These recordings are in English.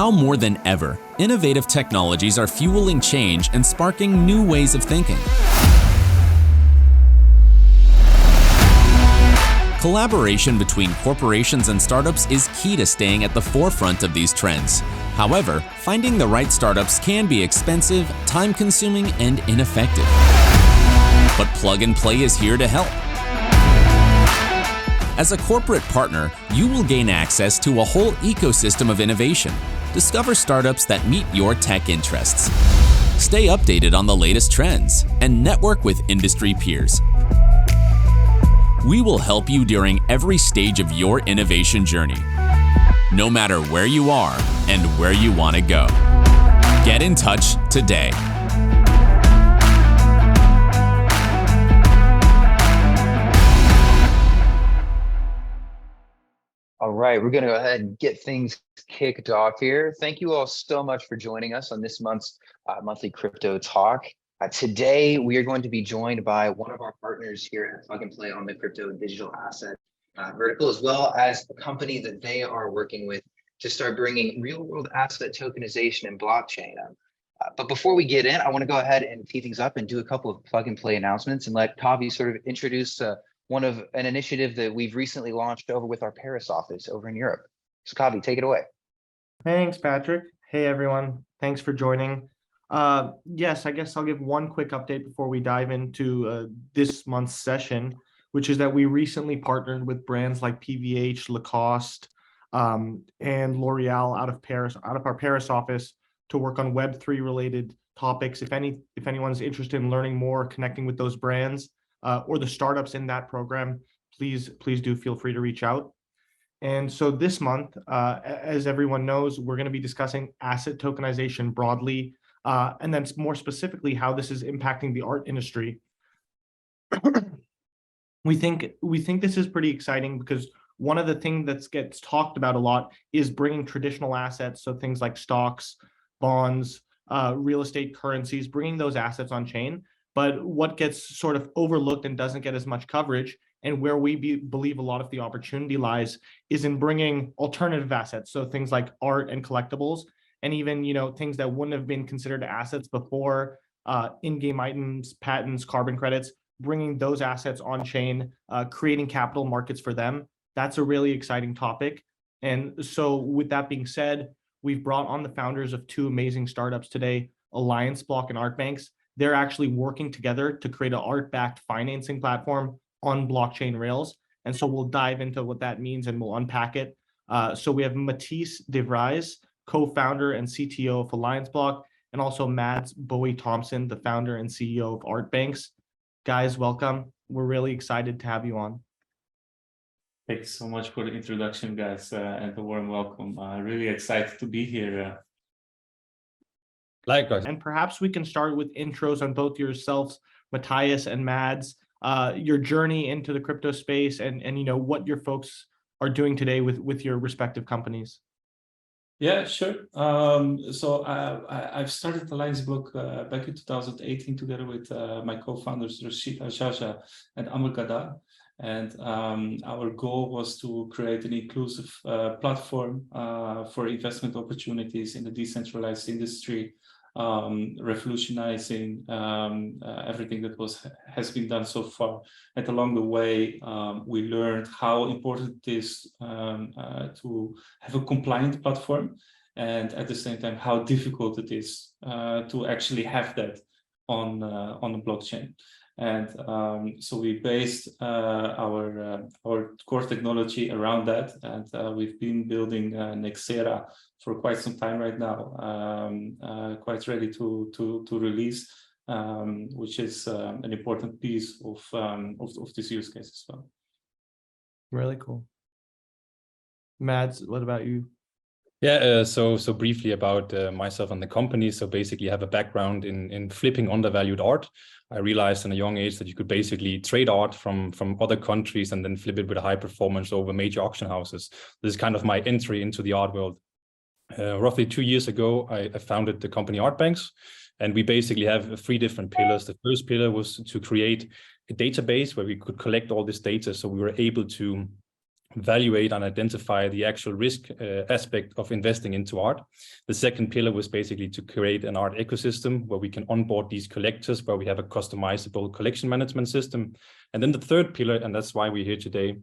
Now more than ever, innovative technologies are fueling change and sparking new ways of thinking. Collaboration between corporations and startups is key to staying at the forefront of these trends. However, finding the right startups can be expensive, time-consuming, and ineffective. But Plug and Play is here to help. As a corporate partner, you will gain access to a whole ecosystem of innovation. Discover startups that meet your tech interests. Stay updated on the latest trends and network with industry peers. We will help you during every stage of your innovation journey, no matter where you are and where you want to go. Get in touch today. All right, we're going to go ahead and get things kicked off here. Thank you all so much for joining us on this month's monthly crypto talk. Today, we are going to be joined by one of our partners here at Plug and Play on the crypto and digital asset vertical, as well as a company that they are working with to start bringing real-world asset tokenization and blockchain. But before we get in, I want to go ahead and tee things up and do a couple of Plug and Play announcements and let Kavi sort of introduce an initiative that we've recently launched over with our Paris office over in Europe. So Kavi, take it away. Thanks, Patrick. Hey, everyone. Thanks for joining. Yes, I guess I'll give one quick update before we dive into this month's session, which is that we recently partnered with brands like PVH, Lacoste, and L'Oreal out of Paris, out of our Paris office, to work on Web3 related topics. If anyone's interested in learning more, connecting with those brands, or the startups in that program, please do feel free to reach out. And so this month, as everyone knows, we're going to be discussing asset tokenization broadly, and then more specifically how this is impacting the art industry. We think this is pretty exciting because one of the things that gets talked about a lot is bringing traditional assets, so things like stocks, bonds, real estate currencies, bringing those assets on chain. But what gets sort of overlooked and doesn't get as much coverage, and where we believe a lot of the opportunity lies, is in bringing alternative assets, so things like art and collectibles, and even things that wouldn't have been considered assets before, in-game items, patents, carbon credits, bringing those assets on chain, creating capital markets for them. That's a really exciting topic. And so with that being said, we've brought on the founders of two amazing startups today, AlliancBlock and Artbanx. They're actually working together to create an art-backed financing platform on blockchain rails. And so we'll dive into what that means and we'll unpack it. So we have Matthijs de Vries, co-founder and CTO of AllianceBlock, and also Boie Thomsen, the founder and CEO of Artbanx. Guys, welcome. We're really excited to have you on. Thanks so much for the introduction, guys, and the warm welcome. Really excited to be here. Likewise. And perhaps we can start with intros on both yourselves, Matthijs and Mads, your journey into the crypto space and what your folks are doing today with your respective companies. Yeah, sure. So I've started AllianceBlock back in 2018 together with my co-founders Rashid Al-Shaja and Amr Gada. And our goal was to create an inclusive platform for investment opportunities in the decentralized industry, revolutionizing everything that has been done so far. And along the way, we learned how important it is to have a compliant platform, and at the same time, how difficult it is to actually have that on the blockchain. And so we based our core technology around that, and we've been building Nexera for quite some time right now, quite ready to release, which is an important piece of this use case as well. Really cool. Mads, what about you? Yeah, so briefly about myself and the company. So basically I have a background in flipping undervalued art. I realized in a young age that you could basically trade art from other countries and then flip it with a high performance over major auction houses. This is kind of my entry into the art world. Roughly 2 years ago, I founded the company Artbanx, and we basically have 3 different pillars. The first pillar was to create a database where we could collect all this data, so we were able to evaluate and identify the actual risk aspect of investing into art. The second pillar was basically to create an art ecosystem where we can onboard these collectors, where we have a customizable collection management system. And then the third pillar, and that's why we're here today,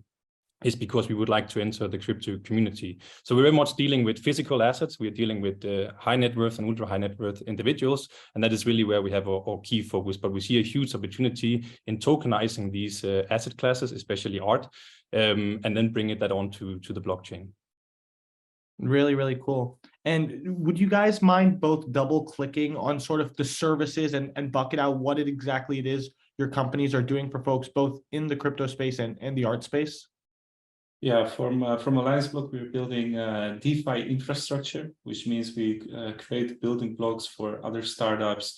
is because we would like to enter the crypto community. So we're very much dealing with physical assets. We're dealing with high net worth and ultra high net worth individuals. And that is really where we have our key focus. But we see a huge opportunity in tokenizing these asset classes, especially art, and then bringing that on to the blockchain. Really, really cool. And would you guys mind both double clicking on sort of the services and bucket out what exactly it is your companies are doing for folks both in the crypto space and the art space? Yeah, from AlliancBlock, we're building DeFi infrastructure, which means we create building blocks for other startups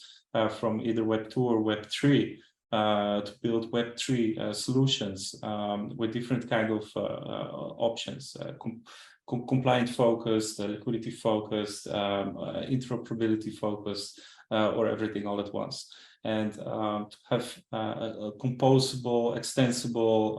from either Web 2 or Web 3 to build Web 3 solutions with different kind of options, compliant focused, liquidity focused, interoperability focused, or everything all at once. And to have a composable, extensible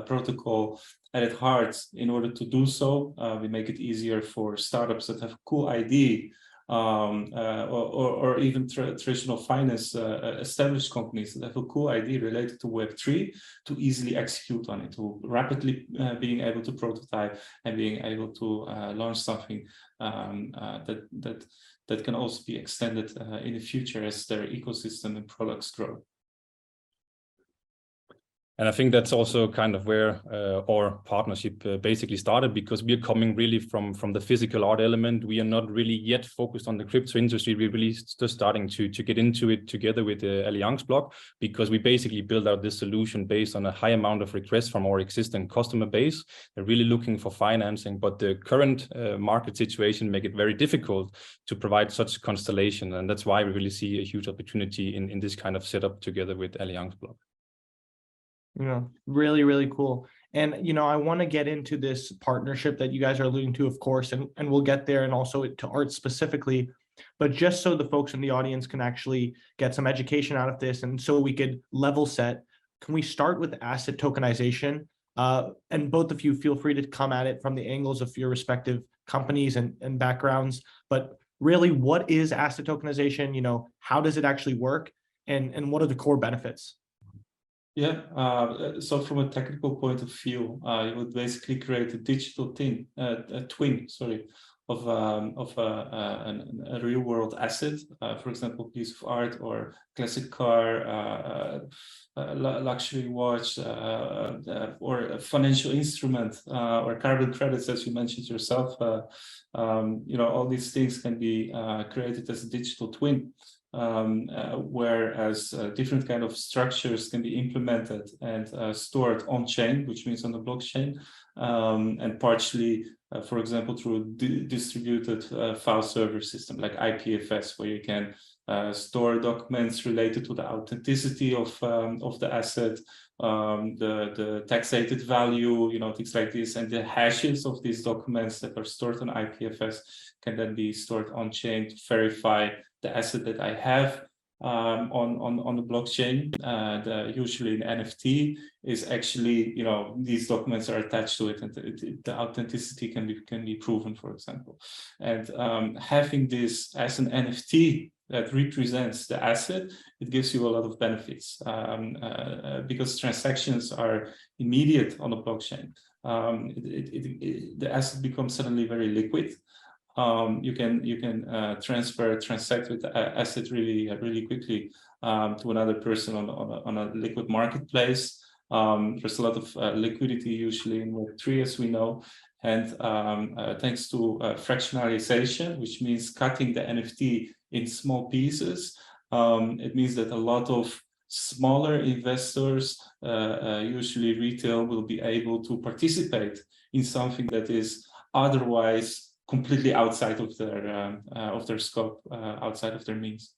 protocol at heart. In order to do so, we make it easier for startups that have a cool idea, or even traditional finance established companies that have a cool idea related to Web3 to easily execute on it, to rapidly being able to prototype and being able to launch something that can also be extended in the future as their ecosystem and products grow. And I think that's also kind of where our partnership basically started, because we're coming really from the physical art element. We are not really yet focused on the crypto industry. We're really just starting to get into it together with the AlliancBlock, because we basically build out this solution based on a high amount of requests from our existing customer base. They're really looking for financing, but the current market situation make it very difficult to provide such constellation. And that's why we really see a huge opportunity in this kind of setup together with AlliancBlock. Yeah, really, really cool. And, I want to get into this partnership that you guys are alluding to, of course, and we'll get there, and also to art specifically. But just so the folks in the audience can actually get some education out of this, and so we could level set, can we start with asset tokenization? And both of you feel free to come at it from the angles of your respective companies and backgrounds. But really, what is asset tokenization? How does it actually work? And what are the core benefits? Yeah, so from a technical point of view, you would basically create a digital twin, of a real world asset, for example, a piece of art or classic car, luxury watch, or a financial instrument, or carbon credits, as you mentioned yourself. All these things can be created as a digital twin. Whereas different kind of structures can be implemented and stored on chain, which means on the blockchain, and partially, for example, through distributed file server system like IPFS, where you can store documents related to the authenticity of the asset, the taxated value, things like this, and the hashes of these documents that are stored on IPFS can then be stored on chain to verify the asset that I have on the blockchain. Usually an NFT is actually, these documents are attached to it, and the authenticity can be proven, for example. And having this as an NFT that represents the asset, it gives you a lot of benefits, because transactions are immediate on the blockchain. The asset becomes suddenly very liquid. You can transact with the asset really quickly to another person on a liquid marketplace. There's a lot of liquidity usually in Web3, as we know, and thanks to fractionalization, which means cutting the NFT in small pieces, it means that a lot of smaller investors, usually retail, will be able to participate in something that is otherwise completely outside of their scope, outside of their means.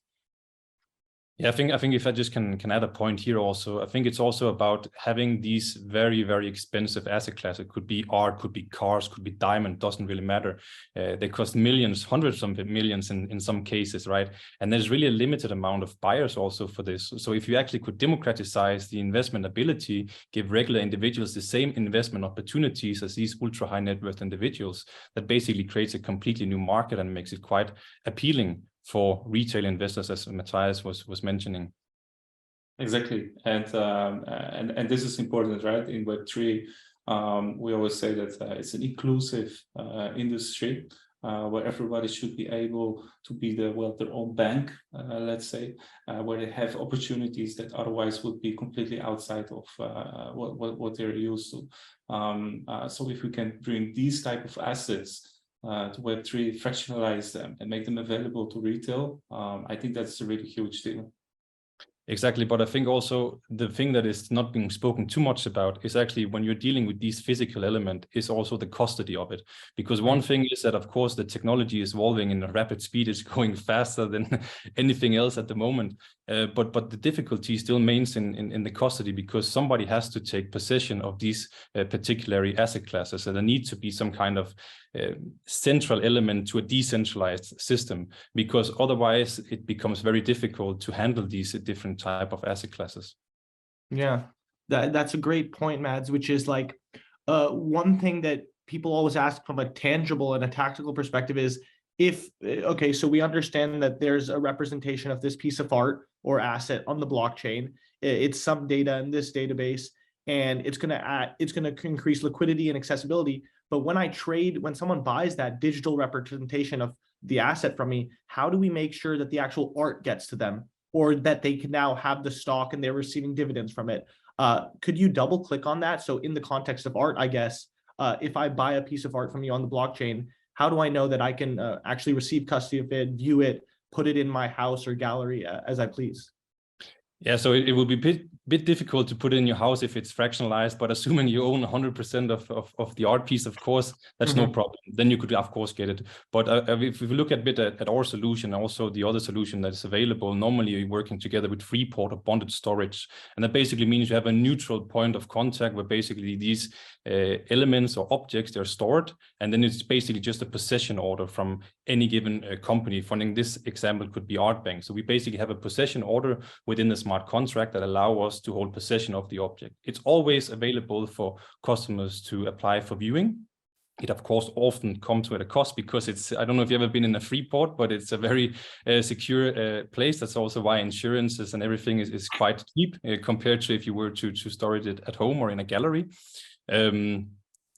Yeah, I think if I just can add a point here also, I think it's also about having these very, very expensive asset classes. It could be art, could be cars, could be diamond, doesn't really matter. They cost millions, hundreds of millions in some cases, right? And there's really a limited amount of buyers also for this. So if you actually could democratize the investment ability, give regular individuals the same investment opportunities as these ultra high net worth individuals, that basically creates a completely new market and makes it quite appealing for retail investors, as Matthijs was mentioning. Exactly, and this is important, right? In Web3, we always say that it's an inclusive industry where everybody should be able to be their own bank, let's say, where they have opportunities that otherwise would be completely outside of what they're used to. So if we can bring these type of assets to Web3, fractionalize them and make them available to retail, I think that's a really huge deal. Exactly, but I think also the thing that is not being spoken too much about is actually when you're dealing with these physical element is also the custody of it. Because one thing is that, of course, the technology is evolving in a rapid speed, it's going faster than anything else at the moment. But the difficulty still remains in the custody, because somebody has to take possession of these particular asset classes. So there needs to be some kind of central element to a decentralized system, because otherwise it becomes very difficult to handle these different type of asset classes. Yeah, that's a great point, Mads, which is like one thing that people always ask from a tangible and a tactical perspective is, if, okay, so we understand that there's a representation of this piece of art or asset on the blockchain, it's some data in this database, and it's going to increase liquidity and accessibility. But when someone buys that digital representation of the asset from me, how do we make sure that the actual art gets to them, or that they can now have the stock and they're receiving dividends from it? Could you double click on that? So in the context of art, I guess, if I buy a piece of art from you on the blockchain, how do I know that I can actually receive custody of it, view it, put it in my house or gallery as I please? Yeah, so it will be a bit difficult to put it in your house if it's fractionalized, but assuming you own 100% of the art piece, of course, that's no problem. Then you could, of course, get it. But if we look at our solution, also the other solution that is available, normally you're working together with Freeport or bonded storage. And that basically means you have a neutral point of contact where basically these elements or objects, they're stored. And then it's basically just a possession order from any given company. For this example, could be Artbanx. So we basically have a possession order within the smart contract that allow us to hold possession of the object. It's always available for customers to apply for viewing. It, of course, often comes with a cost, because it's, I don't know if you've ever been in a Freeport, but it's a very secure place. That's also why insurances and everything is quite cheap compared to if you were to store it at home or in a gallery.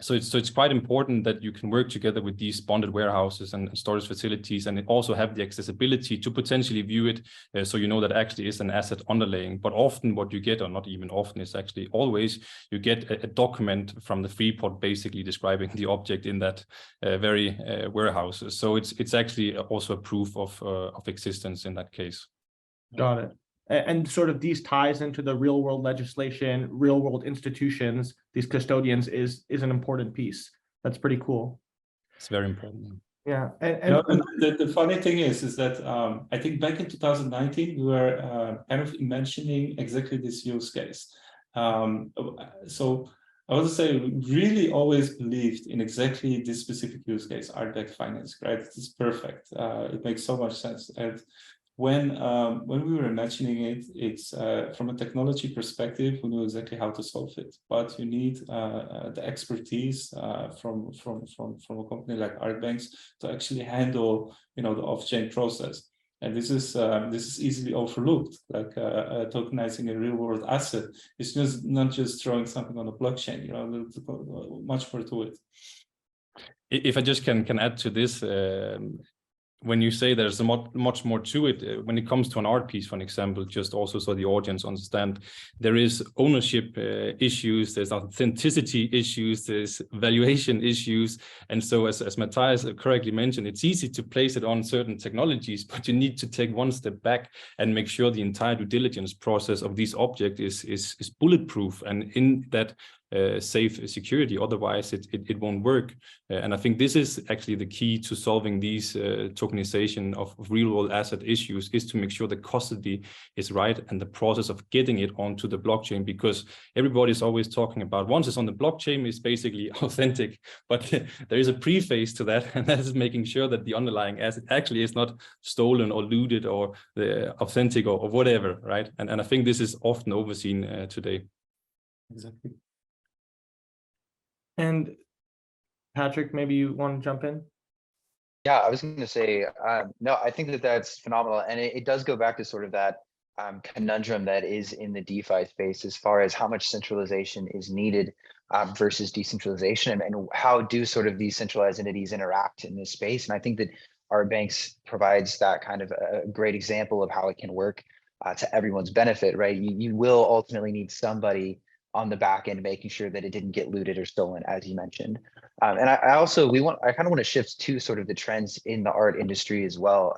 So it's quite important that you can work together with these bonded warehouses and storage facilities, and also have the accessibility to potentially view it, so you know that actually is an asset underlaying. But often what you get, or not even often, is actually always you get a document from the Freeport basically describing the object in that very warehouse. So it's actually also a proof of existence in that case. Got it. And sort of these ties into the real world legislation, real world institutions, these custodians is an important piece. That's pretty cool. It's very important. Yeah. And the funny thing is that I think back in 2019, we were kind of mentioning exactly this use case. So I would say we really always believed in exactly this specific use case, art-backed finance, right? It's perfect. It makes so much sense. And when we were imagining it, it's from a technology perspective, we knew exactly how to solve it. But you need the expertise from a company like Artbanx to actually handle, the off-chain process. And this is easily overlooked. Like tokenizing a real-world asset, it's just not just throwing something on a blockchain. There's much more to it. If I just can add to this. When you say there's much more to it, when it comes to an art piece, for example, just also so the audience understand, there is ownership issues, there's authenticity issues, there's valuation issues. And so as Matthijs correctly mentioned, it's easy to place it on certain technologies, but you need to take one step back and make sure the entire due diligence process of this object is bulletproof. And in that safe security. Otherwise, it won't work. And I think this is actually the key to solving these tokenization of real-world asset issues, is to make sure the custody is right and the process of getting it onto the blockchain, because everybody's always talking about once it's on the blockchain, it's basically authentic. But there is a preface to that, and that is making sure that the underlying asset actually is not stolen or looted or authentic or whatever, right? And I think this is often overseen today. Exactly. And Patrick, maybe you want to jump in? Yeah, I was going to say, no, I think that that's phenomenal. And it does go back to sort of that conundrum that is in the DeFi space, as far as how much centralization is needed versus decentralization, and how do sort of these centralized entities interact in this space. And I think that Artbanx provides that kind of a great example of how it can work to everyone's benefit, right? You will ultimately need somebody on the back end making sure that it didn't get looted or stolen, as you mentioned. And I kind of want to shift to sort of the trends in the art industry as well.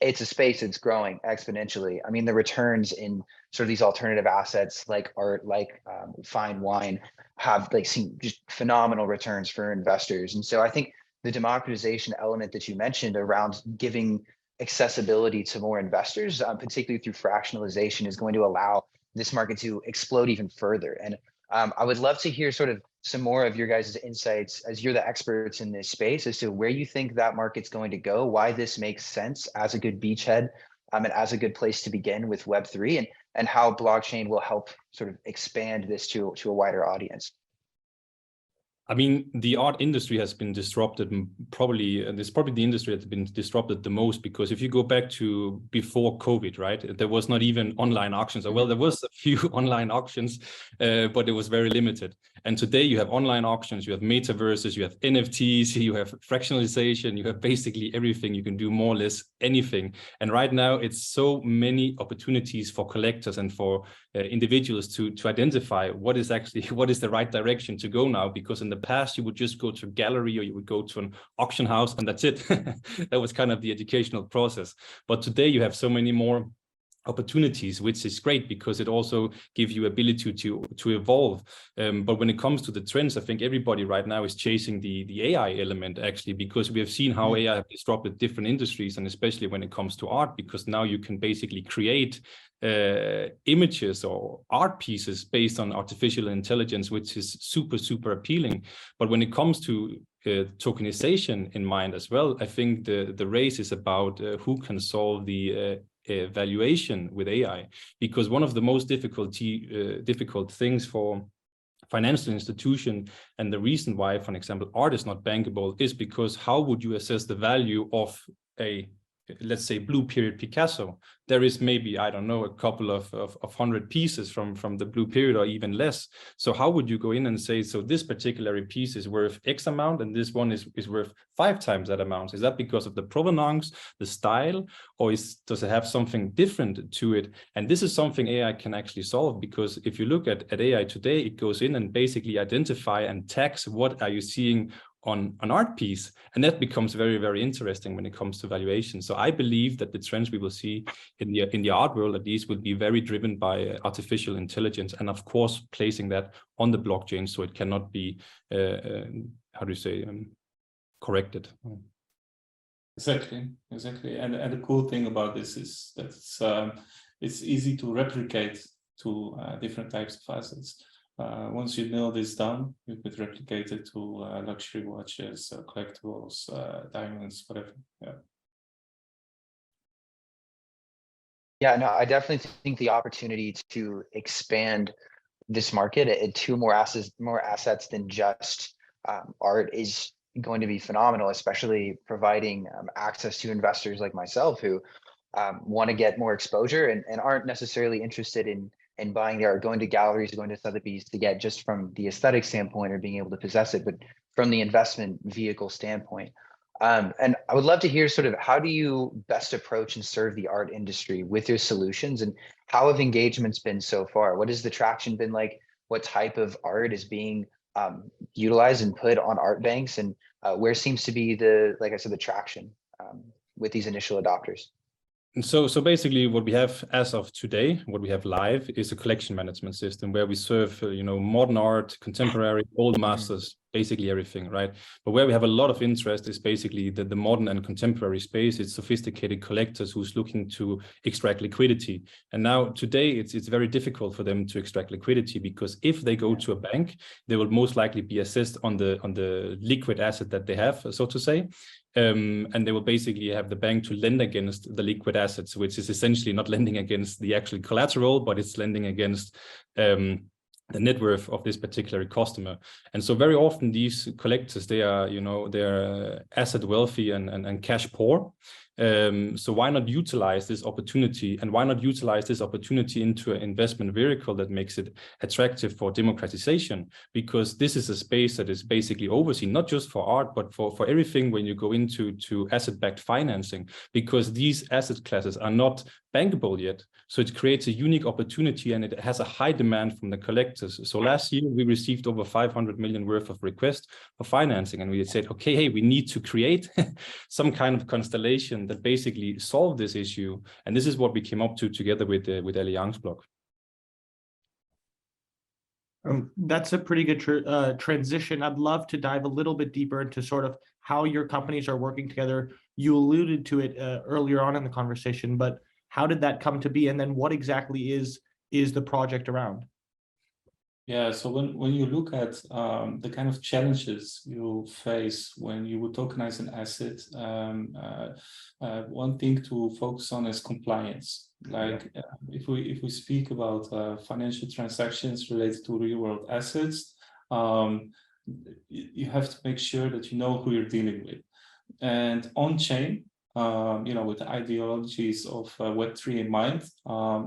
It's a space that's growing exponentially. I mean, the returns in sort of these alternative assets like art, like fine wine, have like seen just phenomenal returns for investors. And so I think the democratization element that you mentioned around giving accessibility to more investors, particularly through fractionalization, is going to allow this market to explode even further. And I would love to hear sort of some more of your guys' insights, as you're the experts in this space, as to where you think that market's going to go, why this makes sense as a good beachhead, and as a good place to begin with Web3, and how blockchain will help sort of expand this to a wider audience. I mean, the art industry has been disrupted probably, and it's probably the industry that's been disrupted the most, because if you go back to before COVID, right, there was not even online auctions. Well, there was a few online auctions, but it was very limited. And today you have online auctions, you have metaverses, you have NFTs, you have fractionalization, you have basically everything. You can do more or less anything. And right now it's so many opportunities for collectors and for individuals to identify what is the right direction to go now, because in the past you would just go to a gallery or you would go to an auction house and that's it. That was kind of the educational process. But today you have so many more opportunities, which is great because it also gives you ability to evolve. But when it comes to the trends, I think everybody right now is chasing the AI element, actually, because we have seen how AI have disrupted different industries, and especially when it comes to art, because now you can basically create images or art pieces based on artificial intelligence, which is super appealing. But when it comes to tokenization in mind as well, I think the race is about who can solve the valuation with AI, because one of the most difficult things for financial institution, and the reason why, for example, art is not bankable, is because how would you assess the value of a, let's say, blue period Picasso? There is maybe, I don't know, a couple of 100 pieces from the blue period, or even less. So how would you go in and say, so this particular piece is worth X amount and this one is worth 5 times that amount? Is that because of the provenance, the style, or does it have something different to it? And this is something AI can actually solve, because if you look at AI today, it goes in and basically identify and tags what are you seeing on an art piece, and that becomes very interesting when it comes to valuation. So I believe that the trends we will see in the art world, at least, will be very driven by artificial intelligence, and of course placing that on the blockchain so it cannot be how do you say, corrected. Exactly. And the cool thing about this is that it's easy to replicate to different types of assets. Once you nail this down, you could replicate it to luxury watches, collectibles, diamonds, whatever. Yeah, no, I definitely think the opportunity to expand this market to more assets than just art is going to be phenomenal, especially providing access to investors like myself who want to get more exposure and aren't necessarily interested in buying the art, going to galleries, going to Sotheby's to get just from the aesthetic standpoint or being able to possess it, but from the investment vehicle standpoint. And I would love to hear sort of, how do you best approach and serve the art industry with your solutions, and how have engagements been so far? What has the traction been like? What type of art is being utilized and put on Artbanx, and where seems to be the, like I said, the traction with these initial adopters? So basically what we have as of today, what we have live is a collection management system where we serve, modern art, contemporary, old masters, basically everything, right? But where we have a lot of interest is basically the modern and contemporary space. It's sophisticated collectors who's looking to extract liquidity. And now today it's very difficult for them to extract liquidity, because if they go to a bank, they will most likely be assessed on the liquid asset that they have, so to say. And they will basically have the bank to lend against the liquid assets, which is essentially not lending against the actual collateral, but it's lending against the net worth of this particular customer. And so very often these collectors, they are, they're asset wealthy and cash poor. So why not utilize this opportunity, and why not utilize this opportunity into an investment vehicle that makes it attractive for democratization? Because this is a space that is basically overseen, not just for art, but for everything when you go into asset-backed financing, because these asset classes are not bankable yet. So it creates a unique opportunity, and it has a high demand from the collectors. So last year we received over 500 million worth of requests for financing, and we said, okay, hey, we need to create some kind of constellation that basically solve this issue. And this is what we came up to together with AlliancBlock. That's a pretty good transition. I'd love to dive a little bit deeper into sort of how your companies are working together. You alluded to it earlier on in the conversation, but how did that come to be? And then what exactly is the project around? Yeah, so when you look at the kind of challenges you face when you would tokenize an asset, one thing to focus on is compliance. Like if we speak about financial transactions related to real world assets, you have to make sure that you know who you're dealing with. And on chain, with the ideologies of Web3 in mind,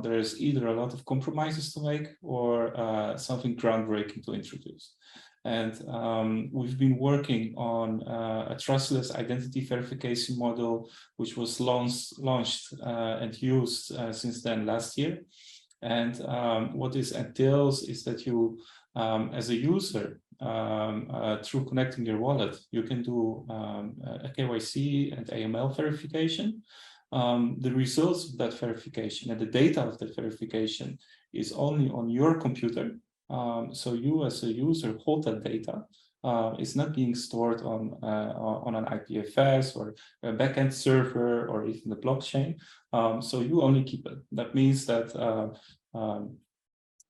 there is either a lot of compromises to make or something groundbreaking to introduce. And we've been working on a trustless identity verification model, which was launched and used since then last year. And what this entails is that you, as a user, through connecting your wallet, you can do a KYC and AML verification. The results of that verification and the data of that verification is only on your computer. So you as a user hold that data. It's not being stored on an IPFS or a backend server or even the blockchain. So you only keep it. That means that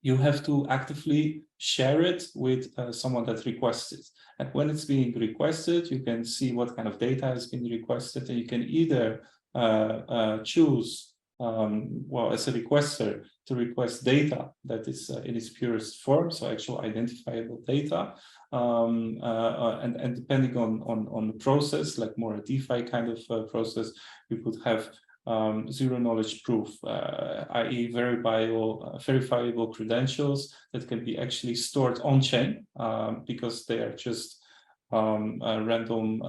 you have to actively share it with someone that requests it. And when it's being requested, you can see what kind of data has been requested, and you can either choose, as a requester, to request data that is in its purest form, so actual identifiable data. And depending on the process, like more a DeFi kind of process, you could have zero knowledge proof, i.e. verifiable credentials that can be actually stored on chain because they are just random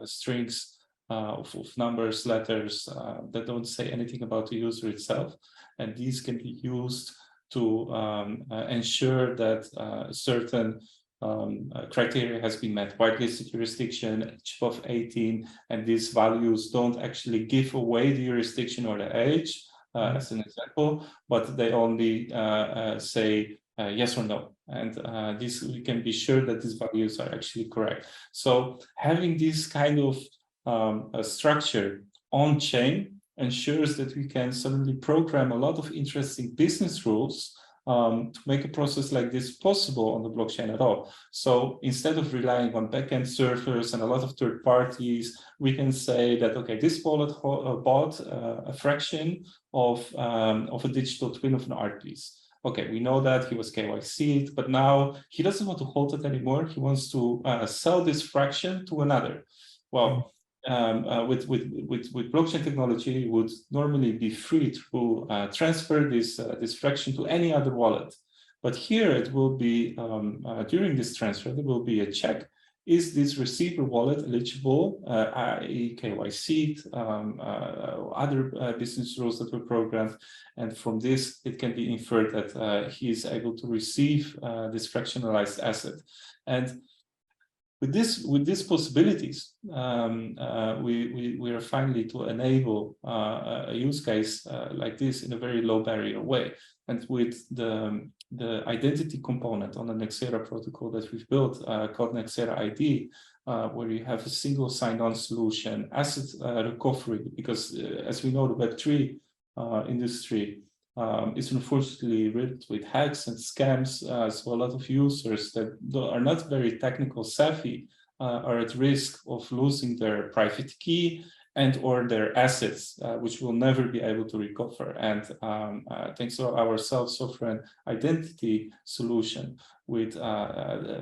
strings of numbers, letters that don't say anything about the user itself. And these can be used to ensure that certain criteria has been met: whitelisted jurisdiction, age above 18, and these values don't actually give away the jurisdiction or the age, as an example, but they only say yes or no. And we can be sure that these values are actually correct. So having this kind of structure on chain ensures that we can suddenly program a lot of interesting business rules to make a process like this possible on the blockchain at all. So instead of relying on backend servers and a lot of third parties, we can say that, okay, this wallet bought a fraction of a digital twin of an art piece. Okay, we know that he was KYC'd, but now he doesn't want to hold it anymore. He wants to sell this fraction to another. Well, with blockchain technology, you would normally be free to transfer this fraction to any other wallet. But here it will be, during this transfer, there will be a check. Is this receiver wallet eligible, i.e. KYC, other business rules that were programmed? And from this, it can be inferred that he is able to receive this fractionalized asset. And with these possibilities, we are finally to enable a use case like this in a very low barrier way. And with the identity component on the Nexera protocol that we've built called Nexera ID, where you have a single sign-on solution, asset recovery, because as we know, the Web3 industry is unfortunately riddled with hacks and scams. So a lot of users that are not very technical savvy are at risk of losing their private key and or their assets, which will never be able to recover. And thanks to our self-sovereign identity solution with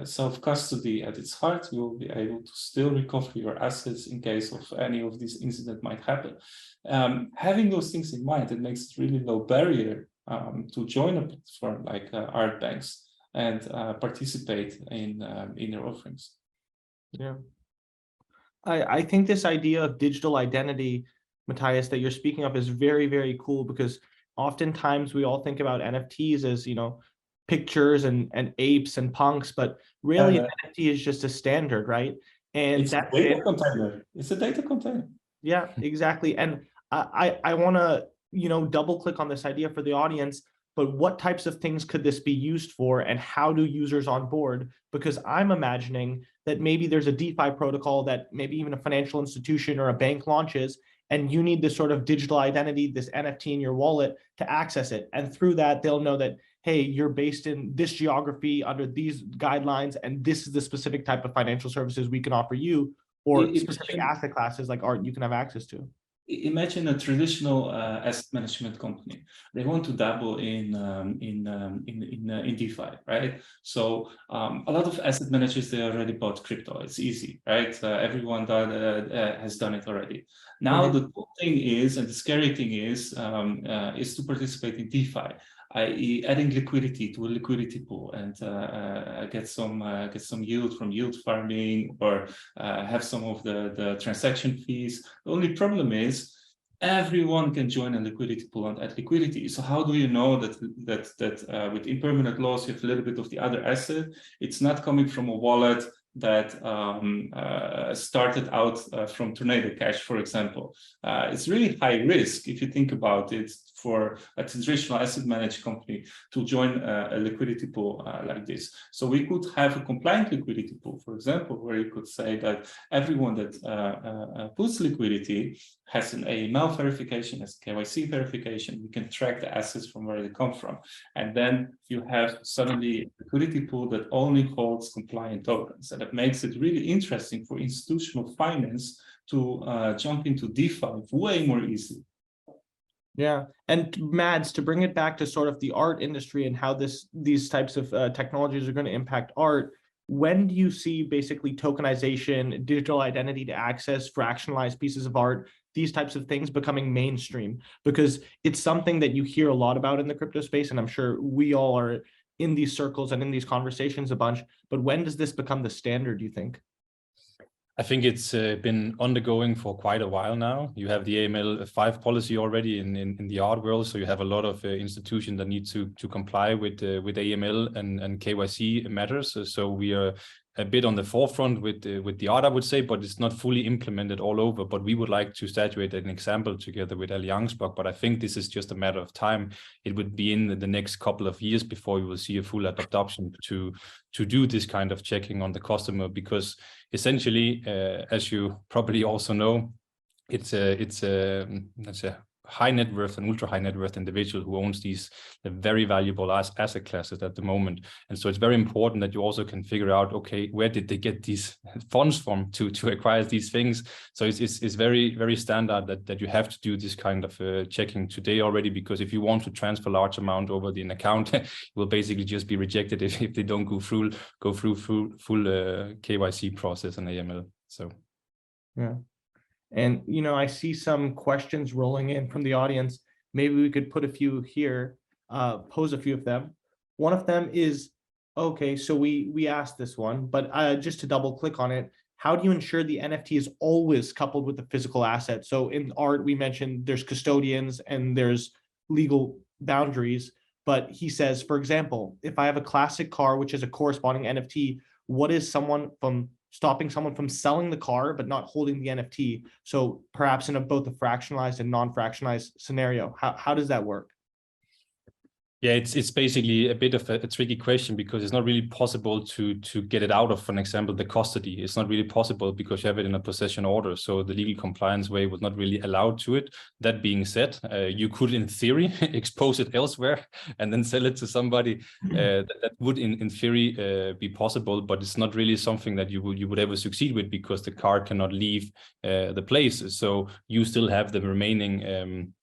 self-custody at its heart, you will be able to still recover your assets in case of any of these incidents might happen. Having those things in mind, it makes it really low barrier to join a platform like Artbanx and participate in their offerings. Yeah. I think this idea of digital identity, Matthijs, that you're speaking of is very, very cool, because oftentimes we all think about NFTs as, pictures and apes and punks, but really an NFT is just a standard, right? And it's a data container. It's a data container. Yeah, exactly. And I want to, double click on this idea for the audience, but what types of things could this be used for, and how do users onboard? Because I'm imagining that maybe there's a DeFi protocol that maybe even a financial institution or a bank launches, and you need this sort of digital identity, this NFT in your wallet to access it. And through that, they'll know that, hey, you're based in this geography under these guidelines, and this is the specific type of financial services we can offer you, or specific asset classes like art you can have access to. Imagine a traditional asset management company. They want to dabble in DeFi, right? So a lot of asset managers, they already bought crypto. It's easy, right? Everyone has done it already. Now the cool thing is, and the scary thing is to participate in DeFi, i.e., adding liquidity to a liquidity pool and get some yield from yield farming, or have some of the transaction fees. The only problem is everyone can join a liquidity pool and add liquidity. So how do you know that with impermanent loss you have a little bit of the other asset? It's not coming from a wallet that started out from Tornado Cash, for example. It's really high risk if you think about it for a traditional asset managed company to join a liquidity pool like this. So we could have a compliant liquidity pool, for example, where you could say that everyone that puts liquidity has an AML verification, has KYC verification. We can track the assets from where they come from. And then you have suddenly a liquidity pool that only holds compliant tokens. And that makes it really interesting for institutional finance to jump into DeFi way more easily. Yeah, and Mads, to bring it back to sort of the art industry and how these types of technologies are going to impact art, when do you see basically tokenization, digital identity to access fractionalized pieces of art, these types of things becoming mainstream? Because it's something that you hear a lot about in the crypto space, and I'm sure we all are in these circles and in these conversations a bunch, but when does this become the standard, do you think? I think it's been undergoing for quite a while now. You have the AML5 policy already in the art world, so you have a lot of institutions that need to comply with AML and KYC matters. So we are a bit on the forefront with the art, I would say, but it's not fully implemented all over. But we would like to statuate an example together with AlliancBlock. But I think this is just a matter of time. It would be in the next couple of years before we will see a full adoption to do this kind of checking on the customer, because essentially, as you probably also know, it's a high net worth and ultra high net worth individual who owns these very valuable asset classes at the moment. And so it's very important that you also can figure out, okay, where did they get these funds from to acquire these things? So it's very, very standard that you have to do this kind of checking today already, because if you want to transfer large amount over an account, it will basically just be rejected if they don't go through full KYC process and AML. So yeah. And, I see some questions rolling in from the audience. Maybe we could put a few here, pose a few of them. One of them is, okay, so we asked this one, but just to double click on it, how do you ensure the NFT is always coupled with the physical asset? So in art, we mentioned there's custodians and there's legal boundaries, but he says, for example, if I have a classic car, which is a corresponding NFT, what is someone from stopping someone from selling the car, but not holding the NFT. So perhaps in both a fractionalized and non-fractionalized scenario, how does that work? Yeah, it's basically a bit of a tricky question because it's not really possible to get it out of, for example, the custody. It's not really possible because you have it in a possession order. So the legal compliance way would not really allow to it. That being said, you could, in theory, expose it elsewhere and then sell it to somebody. That would, in theory, be possible, but it's not really something that you would ever succeed with because the car cannot leave the place. So you still have the remaining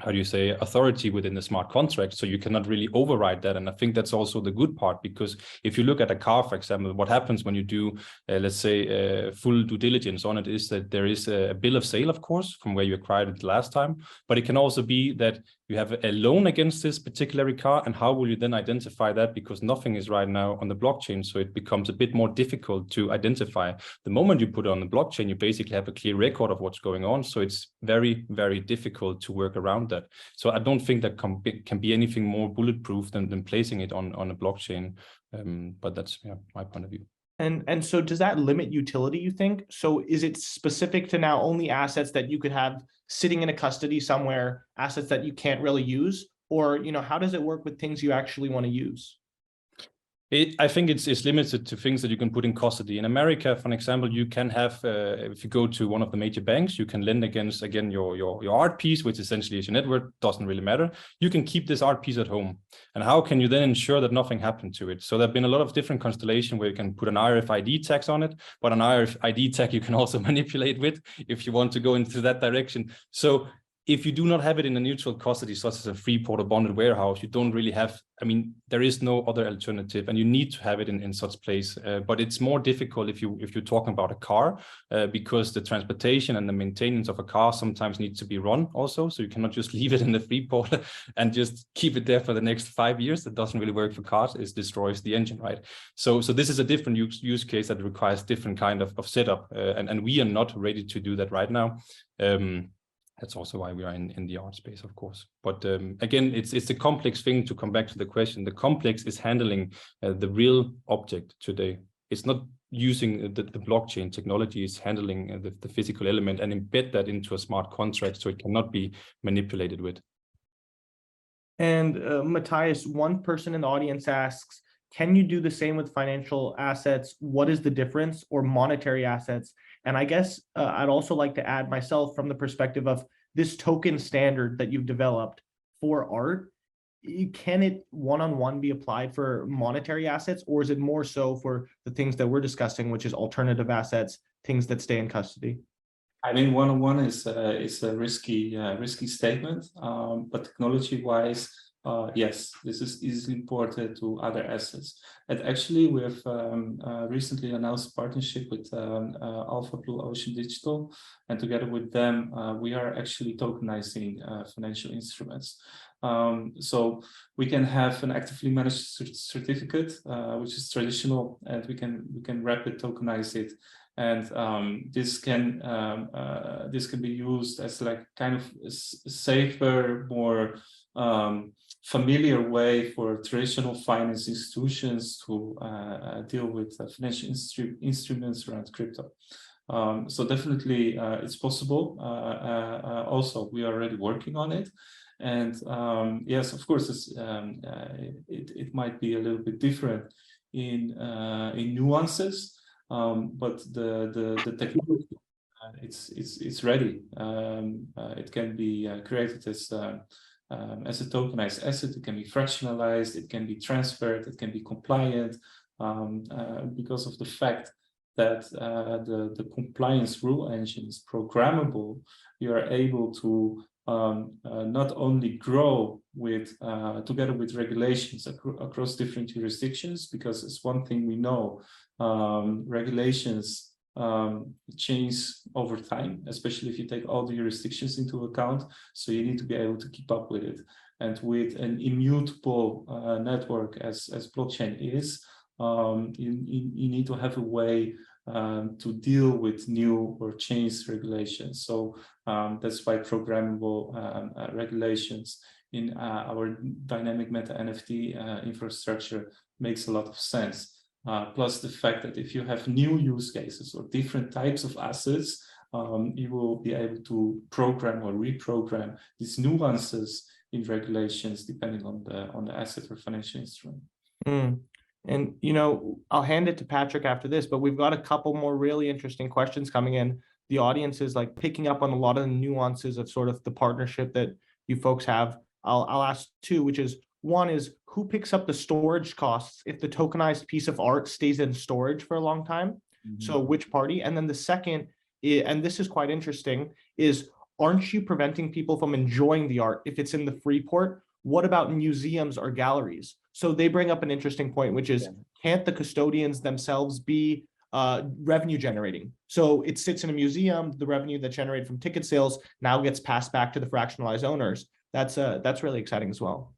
how do you say, authority within the smart contract. So you cannot really override that. And I think that's also the good part, because if you look at a car, for example, what happens when you do, let's say, full due diligence on it is that there is a bill of sale, of course, from where you acquired it last time. But it can also be that you have a loan against this particular car. And how will you then identify that? Because nothing is right now on the blockchain. So it becomes a bit more difficult to identify. The moment you put it on the blockchain, you basically have a clear record of what's going on. So it's very, very difficult to work around that. So I don't think that can be anything more bulletproof than placing it on a blockchain. But that's my point of view. And so does that limit utility, you think? So is it specific to now only assets that you could have sitting in a custody somewhere, assets that you can't really use? Or, how does it work with things you actually want to use? I think it's limited to things that you can put in custody. In America, for example, you can have, if you go to one of the major banks, you can lend against, again, your art piece, which essentially is your net worth, doesn't really matter. You can keep this art piece at home. And how can you then ensure that nothing happened to it? So there have been a lot of different constellations where you can put an RFID tax on it, but an RFID tag you can also manipulate with if you want to go into that direction. So if you do not have it in a neutral custody, such as a Freeport or bonded warehouse, you don't really have, there is no other alternative, and you need to have it in such place. But it's more difficult if you're talking about a car, because the transportation and the maintenance of a car sometimes needs to be run also. So you cannot just leave it in the Freeport and just keep it there for the next 5 years. That doesn't really work for cars. It destroys the engine, right? So this is a different use case that requires different kind of setup, and we are not ready to do that right now. That's also why we are in the art space, of course. But again, it's a complex thing. To come back to the question, the complex is handling the real object today. It's not using the blockchain technology, it's handling the physical element and embed that into a smart contract so it cannot be manipulated with. And Matthijs, one person in the audience asks, can you do the same with financial assets? What is the difference, or monetary assets? And I guess I'd also like to add myself from the perspective of this token standard that you've developed for art. Can it one-on-one be applied for monetary assets, or is it more so for the things that we're discussing, which is alternative assets, things that stay in custody? One-on-one is a risky statement, but technology-wise, yes, this is easily ported to other assets. And actually, we have recently announced a partnership with Alpha Blue Ocean Digital, and together with them, we are actually tokenizing financial instruments. So we can have an actively managed certificate, which is traditional, and we can rapid tokenize it. And this can be used as like kind of a safer, more familiar way for traditional finance institutions to deal with financial instruments around crypto. So definitely it's possible. Also, we are already working on it. And yes, of course, it might be a little bit different in nuances. But the technology, it's ready. It can be created as a tokenized asset. It can be fractionalized. It can be transferred. It can be compliant, because of the fact that the compliance rule engine is programmable. You are able to not only grow with together with regulations across different jurisdictions, because it's one thing we know. Regulations change over time, especially if you take all the jurisdictions into account. So you need to be able to keep up with it. And with an immutable network as blockchain is, you need to have a way to deal with new or changed regulations. So that's why programmable regulations in our dynamic meta NFT infrastructure makes a lot of sense. plus the fact that if you have new use cases or different types of assets, you will be able to program or reprogram these nuances in regulations depending on the asset or financial instrument. And, you know, I'll hand it to Patrick after this, but we've got a couple more really interesting questions coming in. The audience is like picking up on a lot of the nuances of sort of the partnership that you folks have. I'll ask two, which is, one is, who picks up the storage costs if the tokenized piece of art stays in storage for a long time? So which party? And then the second, and this is quite interesting, is aren't you preventing people from enjoying the art if it's in the free port? What about museums or galleries? So they bring up an interesting point, which is, can't the custodians themselves be revenue generating? So it sits in a museum, the revenue that's generated from ticket sales now gets passed back to the fractionalized owners. That's really exciting as well.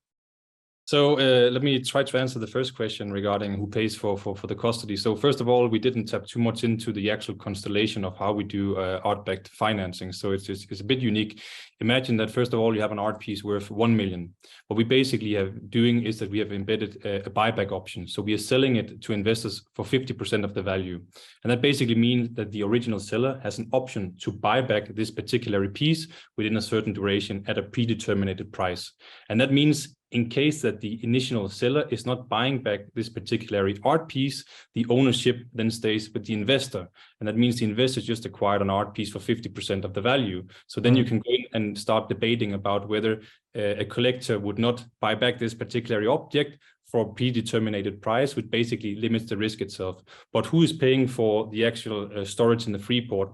So let me try to answer the first question regarding who pays for the custody. So first of all, we didn't tap too much into the actual constellation of how we do art-backed financing. So it's a bit unique. Imagine that first of all, you have an art piece worth 1 million. What we basically have doing is that we have embedded a buyback option. So we are selling it to investors for 50% of the value. And that basically means that the original seller has an option to buy back this particular piece within a certain duration at a predetermined price. And that means in case that the initial seller is not buying back this particular art piece, the ownership then stays with the investor. And that means the investor just acquired an art piece for 50% of the value. So then you can go in and start debating about whether a collector would not buy back this particular object for a predetermined price, which basically limits the risk itself. But who is paying for the actual storage in the free port?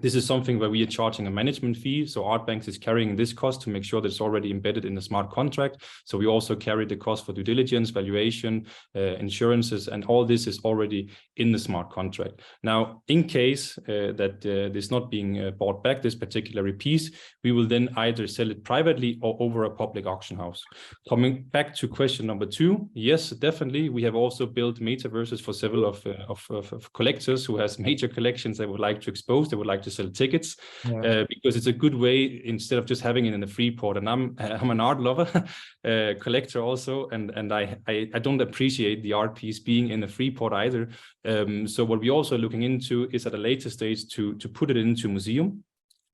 This is something where we are charging a management fee. So Artbanx is carrying this cost to make sure that it's already embedded in the smart contract. So we also carry the cost for due diligence, valuation, insurances, and all this is already in the smart contract. Now, in case that this not being bought back, this particular piece, we will then either sell it privately or over a public auction house. Coming back to question number 2, yes, definitely. We have also built metaverses for several of collectors who has major collections they would like to expose, they would like to sell tickets, because it's a good way instead of just having it in the free port. And I'm an art lover, collector also, and I don't appreciate the art piece being in the free port either. So what we're also looking into is at a later stage to put it into a museum.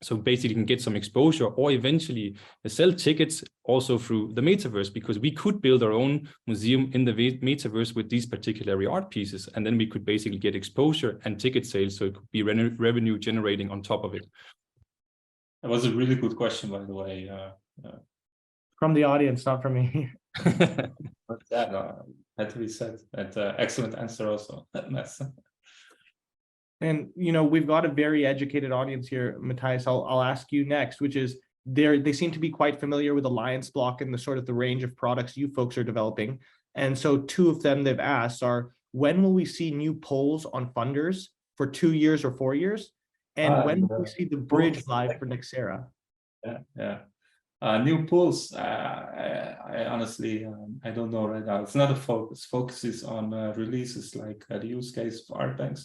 So basically you can get some exposure or eventually sell tickets also through the metaverse, because we could build our own museum in the metaverse with these particular art pieces. And then we could basically get exposure and ticket sales. So it could be revenue generating on top of it. That was a really good question, by the way. From the audience, not from me. But had to be said. And excellent answer also. And, you know, we've got a very educated audience here, Matthijs. I'll ask you next, which is, they seem to be quite familiar with AlliancBlock and the sort of the range of products you folks are developing. And so 2 of them they've asked are, when will we see new polls on funders for 2 years or 4 years? And when will we see the bridge live for Nexera? New pools, I honestly, I don't know right now. It's not a focus. Focus is on releases like the use case of Artbanx.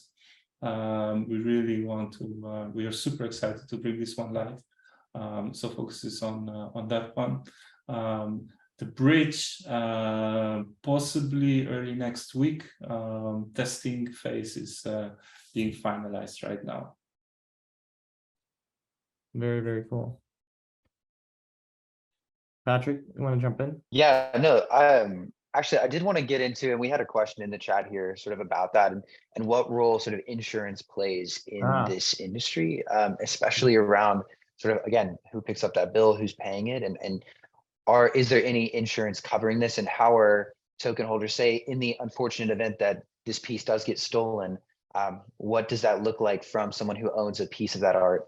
We really want to, we are super excited to bring this one live. So focus is on that one. The bridge, possibly early next week. Testing phase is being finalized right now. Very, very cool. Patrick, you want to jump in? Yeah, no, actually, I did want to get into, and we had a question in the chat here sort of about that and what role sort of insurance plays in this industry, especially around sort of, again, who picks up that bill, who's paying it, and is there any insurance covering this, and how are token holders, say, in the unfortunate event that this piece does get stolen, what does that look like from someone who owns a piece of that art?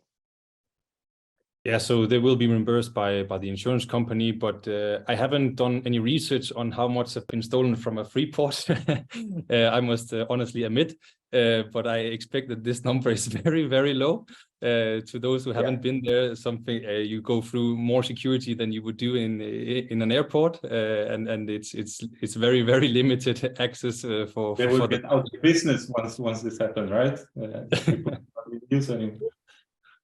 Yeah, so they will be reimbursed by the insurance company, but I haven't done any research on how much have been stolen from a free port. I must honestly admit, but I expect that this number is very, very low. To those who haven't been there, something you go through more security than you would do in an airport, and it's very, very limited access for. They will get out of business once this happens, right? People don't use anymore.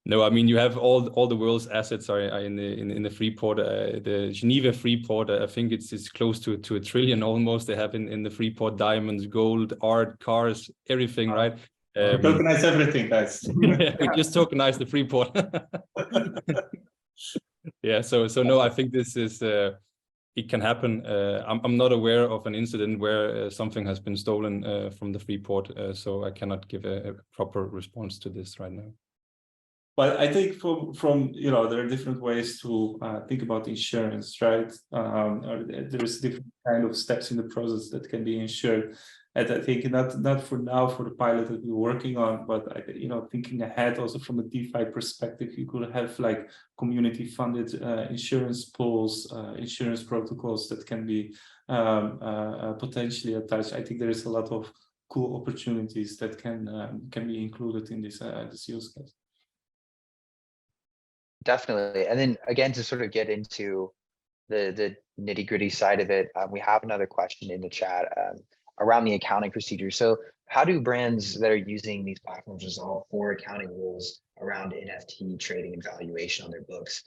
No, I mean, you have all the world's assets are in the Freeport. The Geneva Freeport, I think it's close to $1 trillion almost. They have in the Freeport diamonds, gold, art, cars, everything, right? We tokenize everything, guys. Yeah, we just tokenize the Freeport. Yeah, so no, I think this is it can happen. I'm not aware of an incident where something has been stolen from the Freeport, so I cannot give a proper response to this right now. But I think from there are different ways to think about insurance, right? There's different kind of steps in the process that can be insured. And I think not for now for the pilot that we're working on, but thinking ahead also from a DeFi perspective, you could have like community funded insurance pools, insurance protocols that can be potentially attached. I think there is a lot of cool opportunities that can be included in this use case. Definitely. And then again, to sort of get into the nitty-gritty side of it, we have another question in the chat around the accounting procedure. So how do brands that are using these platforms resolve for accounting rules around NFT trading and valuation on their books?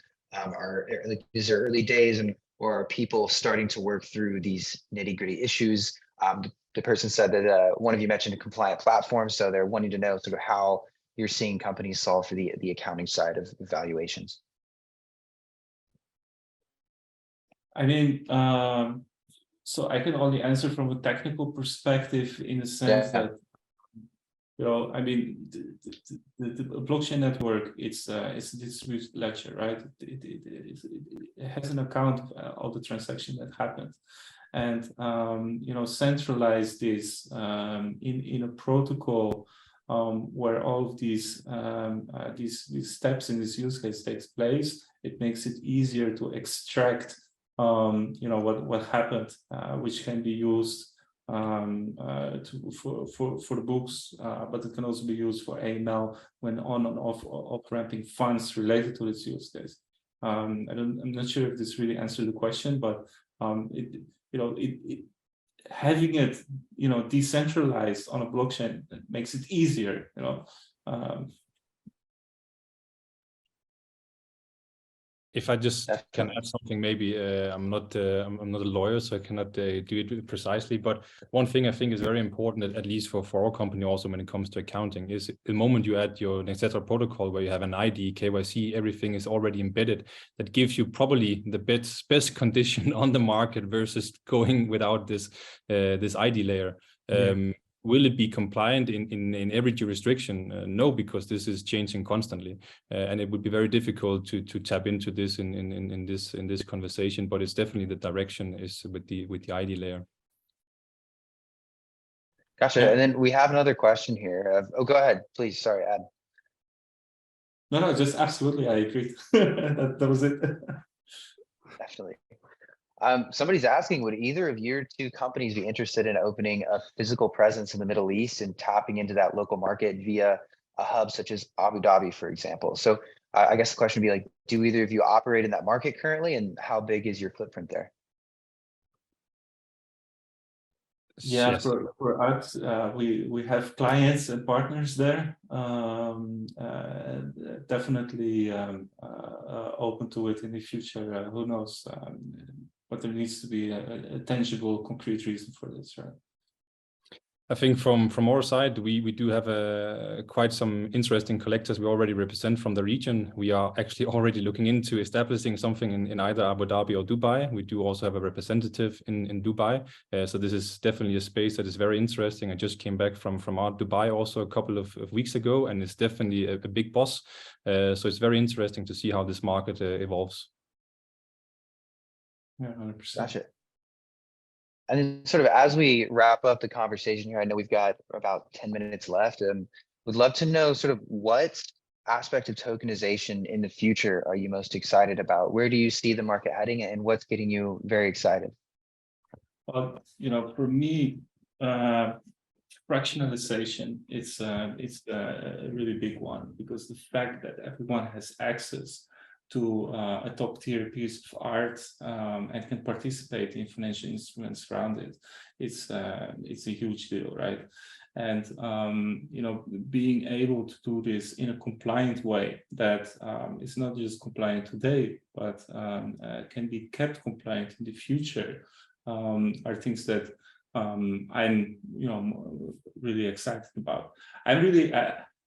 Is there early days or are people starting to work through these nitty-gritty issues? The person said that one of you mentioned a compliant platform, so they're wanting to know sort of how you're seeing companies solve for the accounting side of valuations. I mean, so I can only answer from a technical perspective in the sense that, I mean, the blockchain network, it's a distributed ledger, right? It has an account of all the transactions that happened. And, centralize this in a protocol where all of these steps in this use case takes place. It makes it easier to extract what happened, which can be used for the books, but it can also be used for AML when on and off ramping funds related to this use case. I'm not sure if this really answered the question, but having it, decentralized on a blockchain makes it easier, If I just can add something, maybe I'm not a lawyer, so I cannot do it precisely. But one thing I think is very important, at least for our company, also when it comes to accounting, is the moment you add your Nextera protocol, where you have an ID, KYC, everything is already embedded. That gives you probably the best condition on the market versus going without this ID layer. Will it be compliant in every jurisdiction? No, because this is changing constantly, and it would be very difficult to tap into this in this conversation. But it's definitely the direction is with the ID layer. Gotcha. And then we have another question here. Go ahead, please. Sorry, Ad. No, just absolutely. I agree. that was it. Definitely. Somebody's asking, would either of your two companies be interested in opening a physical presence in the Middle East and tapping into that local market via a hub such as Abu Dhabi, for example? So I guess the question would be like, do either of you operate in that market currently, and how big is your footprint there? Yeah, yes. for us, we have clients and partners there. Definitely open to it in the future. Who knows? But there needs to be a tangible, concrete reason for this, right? I think from our side, we do have quite some interesting collectors we already represent from the region. We are actually already looking into establishing something in either Abu Dhabi or Dubai. We do also have a representative in Dubai. So this is definitely a space that is very interesting. I just came back from Art Dubai also a couple of weeks ago, and it's definitely a big boss. So it's very interesting to see how this market evolves. Yeah, 100%. Gotcha. And then sort of as we wrap up the conversation here, I know we've got about 10 minutes left, and would love to know sort of what aspect of tokenization in the future are you most excited about? Where do you see the market heading, and what's getting you very excited? Well, for me, fractionalization it's a really big one, because the fact that everyone has access to a top-tier piece of art and can participate in financial instruments around it, it's a huge deal, right? And you know, being able to do this in a compliant way that is not just compliant today, but can be kept compliant in the future, are things that I'm, you know, really excited about. I'm really,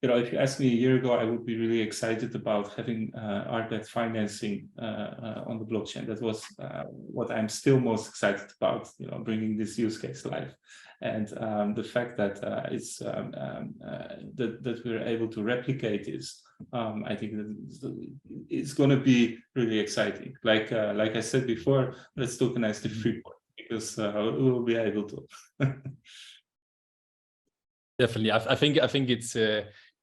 you know, if you asked me a year ago, I would be really excited about having Artbanx financing on the blockchain. That was what I'm still most excited about, you know, bringing this use case live. And the fact that that we're able to replicate this, I think that it's going to be really exciting. Like I said before, let's tokenize the freeport, because we will be able to. Definitely, I think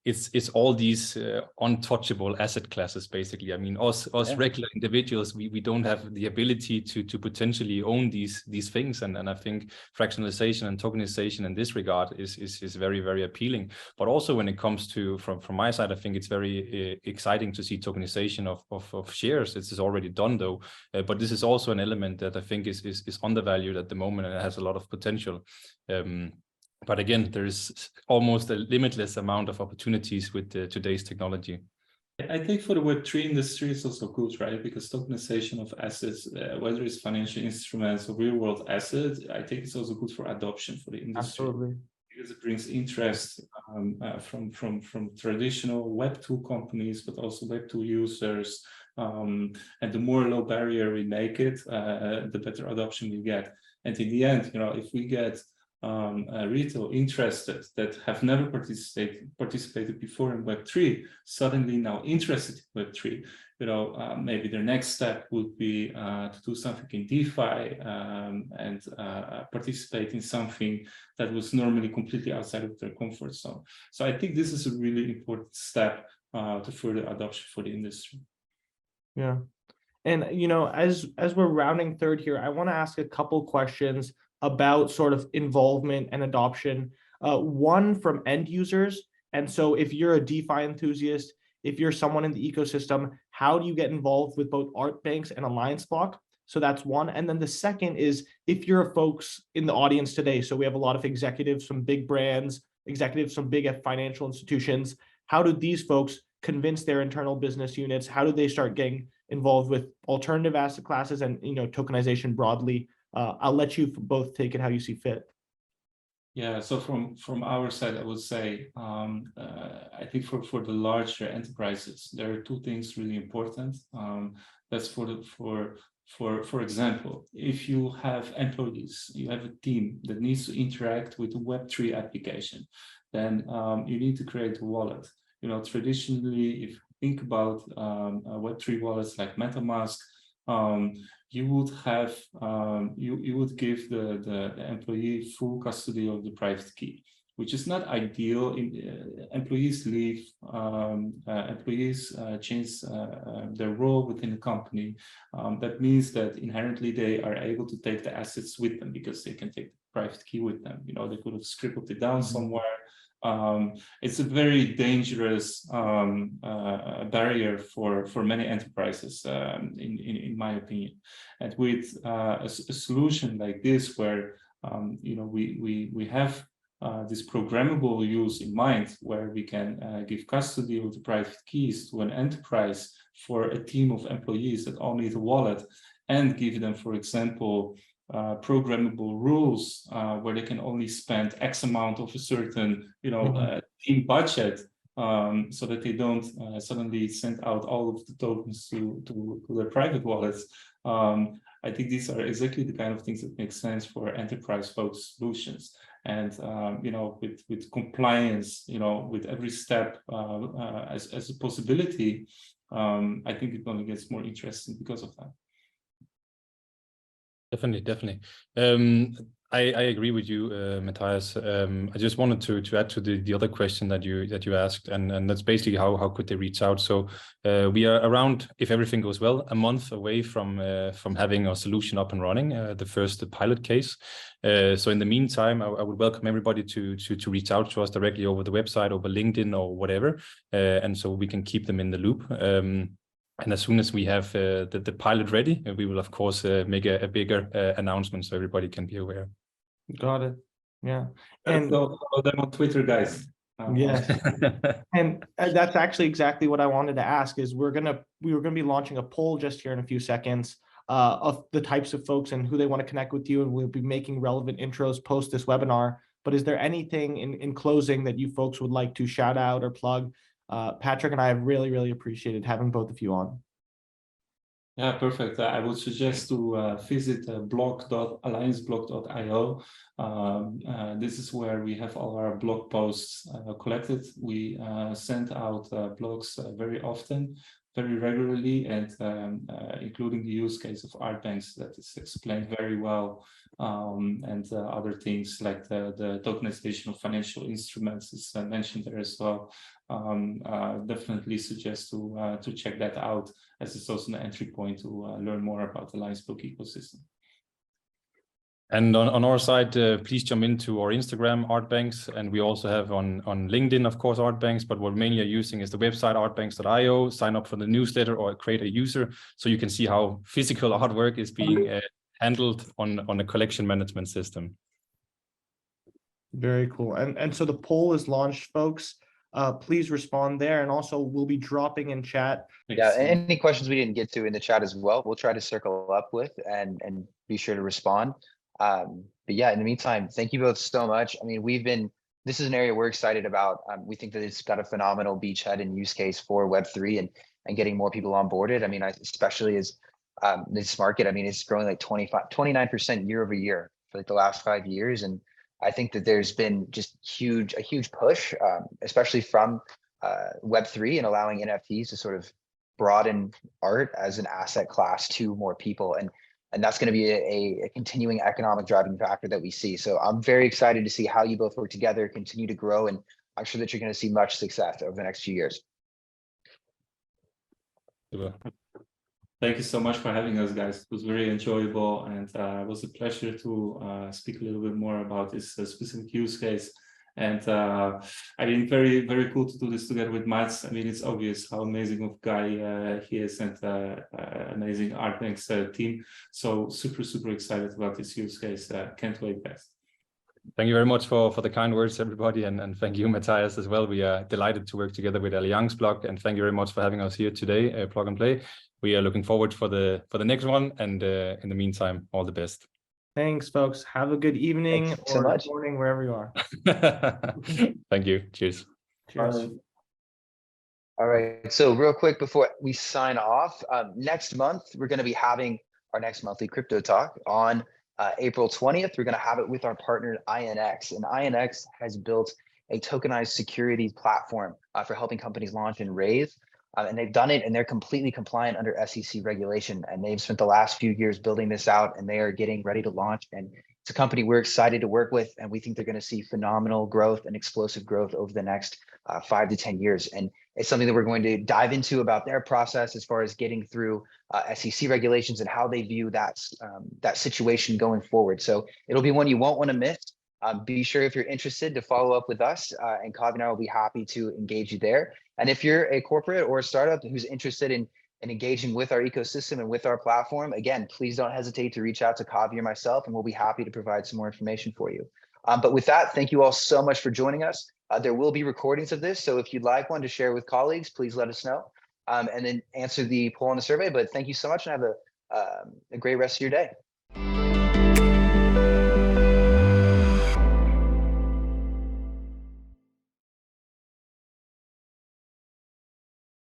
it's all these untouchable asset classes, basically. I mean, us regular individuals, we don't have the ability to potentially own these things, and I think fractionalization and tokenization in this regard is very, very appealing. But also when it comes to from my side, I think it's very exciting to see tokenization of shares. This is already done though, but this is also an element that I think is undervalued at the moment, and it has a lot of potential. But again, there is almost a limitless amount of opportunities with today's technology. I think for the Web3 industry, it's also good, right? Because tokenization of assets, whether it's financial instruments or real-world assets, I think it's also good for adoption for the industry. Absolutely. Because it brings interest from traditional Web2 companies, but also Web2 users. And the more low barrier we make it, the better adoption we get. And in the end, you know, if we get retail interested that have never participated before in Web3, suddenly now interested in Web3, you know, maybe their next step would be to do something in DeFi and participate in something that was normally completely outside of their comfort zone. So I think this is a really important step to further adoption for the industry. Yeah. And, you know, as we're rounding third here, I want to ask a couple questions about sort of involvement and adoption. One from end users. And so if you're a DeFi enthusiast, if you're someone in the ecosystem, how do you get involved with both Artbanx and AlliancBlock? So that's one. And then the second is, if you're folks in the audience today, so we have a lot of executives from big brands, executives from big financial institutions, how do these folks convince their internal business units? How do they start getting involved with alternative asset classes and, you know, tokenization broadly? I'll let you both take it how you see fit. Yeah, so from our side, I would say, I think for the larger enterprises, there are two things really important. That's for example, if you have employees, you have a team that needs to interact with the Web3 application, then you need to create a wallet. You know, traditionally, if you think about Web3 wallets like MetaMask, you would have you would give the employee full custody of the private key, which is not ideal. Employees leave, employees change their role within the company. That means that inherently they are able to take the assets with them because they can take the private key with them. You know, they could have scribbled it down somewhere. It's a very dangerous barrier for many enterprises, in my opinion. And with a solution like this, where you know, we have this programmable use in mind, where we can give custody of the private keys to an enterprise for a team of employees that all need a wallet, and give them, for example, programmable rules where they can only spend X amount of a certain, you know, team budget, so that they don't suddenly send out all of the tokens to their private wallets. I think these are exactly the kind of things that make sense for enterprise-focused solutions. And you know, with compliance, you know, with every step as a possibility, I think it only gets more interesting because of that. Definitely. I agree with you, Matthijs. I just wanted to add to the other question that you asked, and that's basically how could they reach out. So we are around, if everything goes well, a month away from having a solution up and running, the first pilot case. So in the meantime, I would welcome everybody to reach out to us directly over the website, over LinkedIn or whatever, and so we can keep them in the loop. And as soon as we have the pilot ready, we will of course make a bigger announcement so everybody can be aware. Got it. Yeah. And follow them on Twitter, guys. yes. And that's actually exactly what I wanted to ask is we were gonna be launching a poll just here in a few seconds of the types of folks and who they want to connect with you, and we'll be making relevant intros post this webinar. But is there anything in closing that you folks would like to shout out or plug? Patrick and I have really appreciated having both of you on. Yeah, perfect. I would suggest to visit blog.allianceblock.io. This is where we have all our blog posts collected. We send out blogs very often, very regularly, and including the use case of Artbanx that is explained very well, and other things like the tokenization of financial instruments is mentioned there as well. Definitely suggest to check that out, as it's also an entry point to learn more about the AlliancBlock ecosystem. And on our side, please jump into our Instagram, Artbanx, and we also have on LinkedIn, of course, Artbanx, but what mainly are using is the website artbanx.io. Sign up for the newsletter or create a user so you can see how physical artwork is being handled on a collection management system. Very cool. And so the poll is launched, folks. Please respond there, and also we'll be dropping in chat. Yeah, any questions we didn't get to in the chat as well, we'll try to circle up with and be sure to respond. But yeah, in the meantime, thank you both so much. I mean, this is an area we're excited about. We think that it's got a phenomenal beachhead and use case for Web3 and getting more people onboarded. I mean, especially as this market, I mean, it's growing like 29% year over year for like the last 5 years. And I think that there's been just a huge push, especially from Web3 and allowing NFTs to sort of broaden art as an asset class to more people. And that's going to be a continuing economic driving factor that we see. So I'm very excited to see how you both work together, continue to grow, and I'm sure that you're going to see much success over the next few years. Thank you so much for having us, guys. It was very enjoyable, and it was a pleasure to speak a little bit more about this specific use case. And I think very cool to do this together with Mats. I mean, it's obvious how amazing of guy he is, and amazing Artbanx team. So super excited about this use case. Can't wait, guys. Thank you very much for the kind words, everybody, and thank you, Matthijs, as well. We are delighted to work together with AlliancBlock, and thank you very much for having us here today, Plug and Play. We are looking forward for the next one, and in the meantime, all the best. Thanks, folks. Have a good evening or morning, wherever you are. Thank you. Cheers. Cheers. All right. So real quick before we sign off, next month, we're going to be having our next monthly crypto talk on April 20th. We're going to have it with our partner, INX. And INX has built a tokenized securities platform for helping companies launch and raise. And they've done it, and they're completely compliant under SEC regulation. And they've spent the last few years building this out, and they are getting ready to launch. And it's a company we're excited to work with, and we think they're going to see phenomenal growth and explosive growth over the next 5 to 10 years. And it's something that we're going to dive into about their process as far as getting through SEC regulations and how they view that situation going forward. So it'll be one you won't want to miss. Be sure, if you're interested, to follow up with us, and Kavi and I will be happy to engage you there. And if you're a corporate or a startup who's interested in engaging with our ecosystem and with our platform, again, please don't hesitate to reach out to Kavi or myself, and we'll be happy to provide some more information for you. But with that, thank you all so much for joining us. There will be recordings of this, so if you'd like one to share with colleagues, please let us know, and then answer the poll on the survey. But thank you so much, and have a great rest of your day.